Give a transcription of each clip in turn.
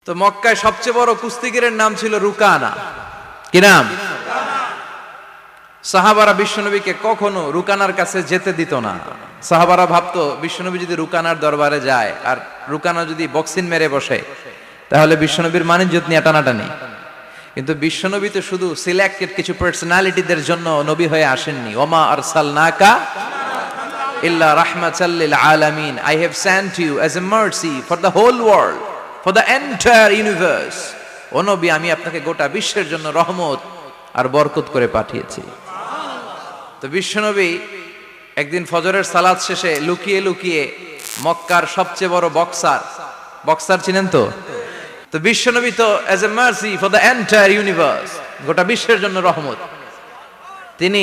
তো মক্কায় সবচেয়ে বড় কুস্তিগিরের নাম ছিল রুকানা। কি নাম? সাহাবারা বিশ্বনবীকে কখনো রুকানার কাছে যেতে দিত না। সাহাবারা ভাবতো বিশ্বনবী যদি রুকানার দরবারে যায় আর রুকানা যদি বক্সিং মেরে বসে তাহলে বিশ্বনবীর মানিজ্যত নিয়ে টানাটানি। কিন্তু বিশ্বনবী তো শুধু সিলেক্টেড কিছু পার্সোনালিটিদের জন্য নবী হয়ে আসেননি। ওমা আরসালনাকা ইল্লা রাহমাতাল লিল আলামিন, I have sent you as a mercy for the whole world, for the entire universe. ও নবী, আমি আপনাকে গোটা বিশ্বের জন্য রহমত আর বরকত করে পাঠিয়েছি। তো বিশ্বনবী একদিন ফজরের সালাত শেষে লুকিয়ে লুকিয়ে মক্কার সবচেয়ে বড় বক্সার চিনেন তো? তো বিশ্বনবী তো as a mercy for the entire universe, গোটা বিশ্বের জন্য রহমত, তিনি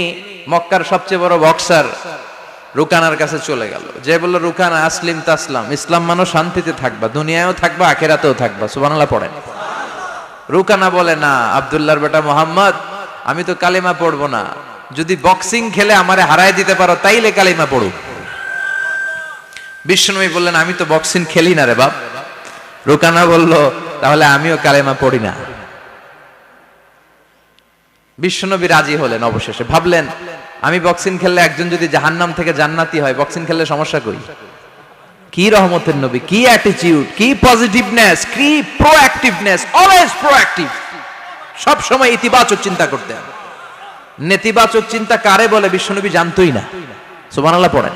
মক্কার সবচেয়ে বড় বক্সার রুকানার কাছে চলে গেল। যে বলল, রুকানা আসলিম তাসলাম, ইসলাম মানো শান্তিতে থাকবা, দুনিয়ায়ও থাকবা আখিরাতেও থাকবা। সুবহানাল্লাহ পড়েন। রুকানা বলে, না আব্দুল্লাহর বেটা মোহাম্মদ, আমি তো কালিমা পড়বো না, যদি বক্সিং খেলে আমারে হারায় দিতে পারো তাইলে কালিমা পড়ো। বিশ্বনবী বললেন, আমি তো বক্সিং খেলি না রে বাপ। রুকানা বলল, তাহলে আমিও কালেমা পড়ি না। বিশ্বনবী রাজি হলেন। অবশেষে ভাবলেন, আমি বক্সিং খেললে একজন যদি জাহান্নাম থেকে জান্নাতি হয়, বক্সিং খেললে সমস্যা কই? কি রহমতের নবী, কি অ্যাটিটিউড, কি পজিটিভনেস, কি প্রোঅ্যাক্টিভনেস, অলওয়েজ প্রোঅ্যাক্টিভ, সব সময় ইতিবাচক চিন্তা করতেন। নেতিবাচক চিন্তা কারে বলে বিশ্বনবী জানতোই না। সুবহানাল্লাহ পড়েন।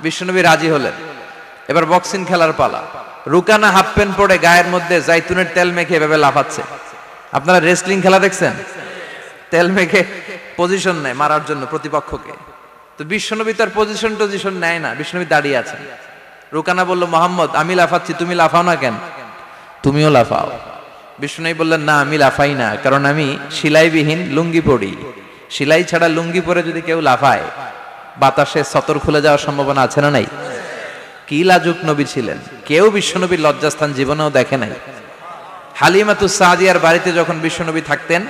বিশ্বনবী রাজি হলেন। এবার বক্সিং খেলার পালা। রুকানা হাফ প্যান্ট পরে গায়ের মধ্যে জাইতুনের তেল মেখে এভাবে লাফাচ্ছে। আপনারা রেসলিং খেলা দেখছেন? তেল মেখে পজিশন নেয় মারার জন্য প্রতিপক্ষকে। তো বিশ্বনবী তার পজিশন নেয় না, বিশ্বনবী দাঁড়িয়ে আছেন। রুকানা বলল, মোহাম্মদ, আমি লাফাচ্ছি, তুমি লাফাও না কেন? তুমিও লাফাও। বিশ্বনবী বললেন, না আমি লাফাই না, কারণ আমি সেলাইবিহীন লুঙ্গি পরি। সেলাই ছাড়া লুঙ্গি পরে যদি কেউ লাফায়, বাতাসে সতর খুলে যাওয়ার সম্ভাবনা আছে না নাই? কি লাজুক নবী ছিলেন, কেউ বিশ্বনবীর লজ্জাস্থান জীবনেও দেখে নাই। হালিমাতুস সাদিয়ার বাড়িতে যখন বিশ্বনবী থাকতেন,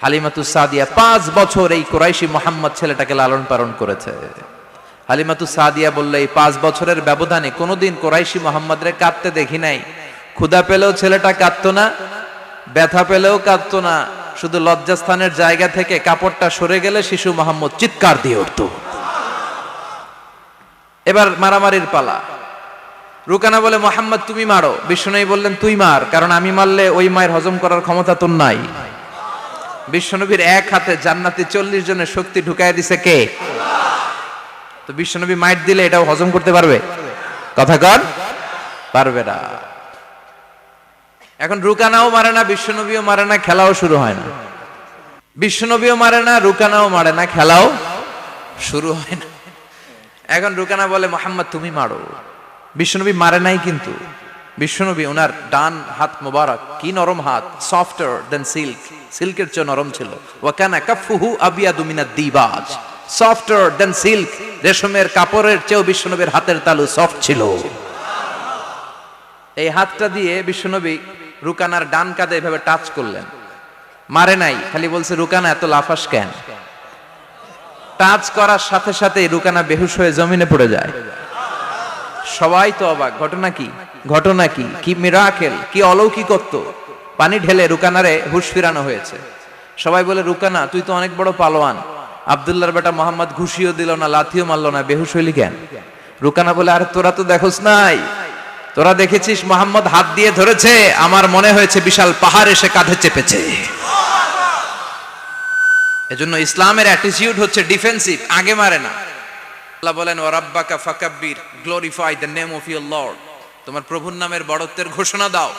হালিমাতুস সাদিয়া 5 বছর এই কুরাইশি মুহাম্মদ ছেলেটাকে লালন পালন করেছে। হালিমাতুস সাদিয়া বলল, এই 5 বছরের ব্যবধানে কোনোদিন কুরাইশি মুহাম্মদরে কাঁদতে দেখি নাই। ক্ষুধা পেলেও ছেলেটা কাঁদতো না, ব্যথা পেলেও কাঁদতো না, শুধু লজ্জাস্থানের জায়গা থেকে কাপড়টা সরে গেলে শিশু মুহাম্মদ চিৎকার দিয়ে উঠত। এবার মারামারির পালা। রুকানা বলে, মুহাম্মদ তুমি মারো। বিশ্বনবী বললেন, তুই মার, কারণ আমি মারলে ওই মায়ের হজম করার ক্ষমতা তোর নাই। বিশ্বনবীর এক হাতে জান্নাতি 40 জনের শক্তি ঢুকায় দিছে কে? তো বিশ্বনবী মাইট দিলে এটাও হজম করতে পারবে? কথা কর, পারবে না। এখন রুকানাও মারে না, বিশ্বনবীও মারে না, খেলাও শুরু হয় না। বিশ্বনবীও মারে না, রুকানাও মারে না, খেলাও শুরু হয় না। এখন রুকানা বলে, মুহাম্মদ তুমি মারো। বিশ্বনবী মারে নাই, কিন্তু বিশ্বনবী ওনার ডান হাত মোবারক, কি নরম হাত, সফটার দেন সিল্ক, সিল্কের চেয়ে নরম ছিল। ওয়া কানা কাফুহু আবিয়াদু মিনাদ দিবাজ, সফটার দেন সিল্ক, রেশমের কাপড়ের চেয়েও বিশ্বনবীর হাতের তালু সফট ছিল। এই হাতটা দিয়ে বিশ্বনবী রুকানার ডান কাঁধে এভাবে টাচ করলেন। মারে নাই, খালি বলছে, রুকানা এত লাফাস কেন? টাচ করার সাথে সাথে রুকানা বেহুশ হয়ে জমিনে পড়ে যায়। সবাই তো অবাক, ঘটনা কি, ঘটনা কি, কি মিরাকেল, কি অলৌকিকত্ব। পানি ঢেলে রুকানারে হুশ ফিরানো হয়েছে। সবাই বলে, রুকানা তুই তো অনেক বড় পালোয়ান, আব্দুল্লাহর বেটা মোহাম্মদ ঘুষিও দিল না, লাথিও মারলো না, বেহুশ হইলি কেন? রুকানা বলে, আরে তোরা তো দেখোস নাই, তোরা দেখেছিস মোহাম্মদ হাত দিয়ে ধরেছে, আমার মনে হয়েছে বিশাল পাহাড় এসে কাঁধে চেপেছে। এজন্য ইসলামের অ্যাটিটিউড হচ্ছে ডিফেন্সিভ, আগে মারে না। আল্লাহ বলেন, ওয়া রাব্বাকা ফাকাব্বির, glorify the name of your lord, তোমার প্রভুর নামের বড়ত্বের ঘোষণা দাও।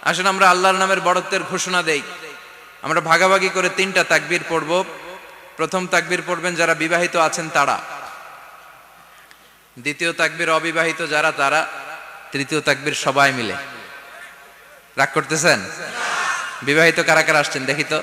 আসুন আমরা আল্লাহর নামের বড়ত্বের ঘোষণা দেই। আমরা ভাগাভাগি করে 3টা তাকবীর পড়ব। প্রথম তাকবীর পড়বেন যারা বিবাহিত আছেন তারা, দ্বিতীয় তাকবীর অবিবাহিত যারা তারা, তৃতীয় তাকবীর সবাই মিলে। রাগ করতেছেন? বিবাহিত কারা কারা আসছেন দেখি তো।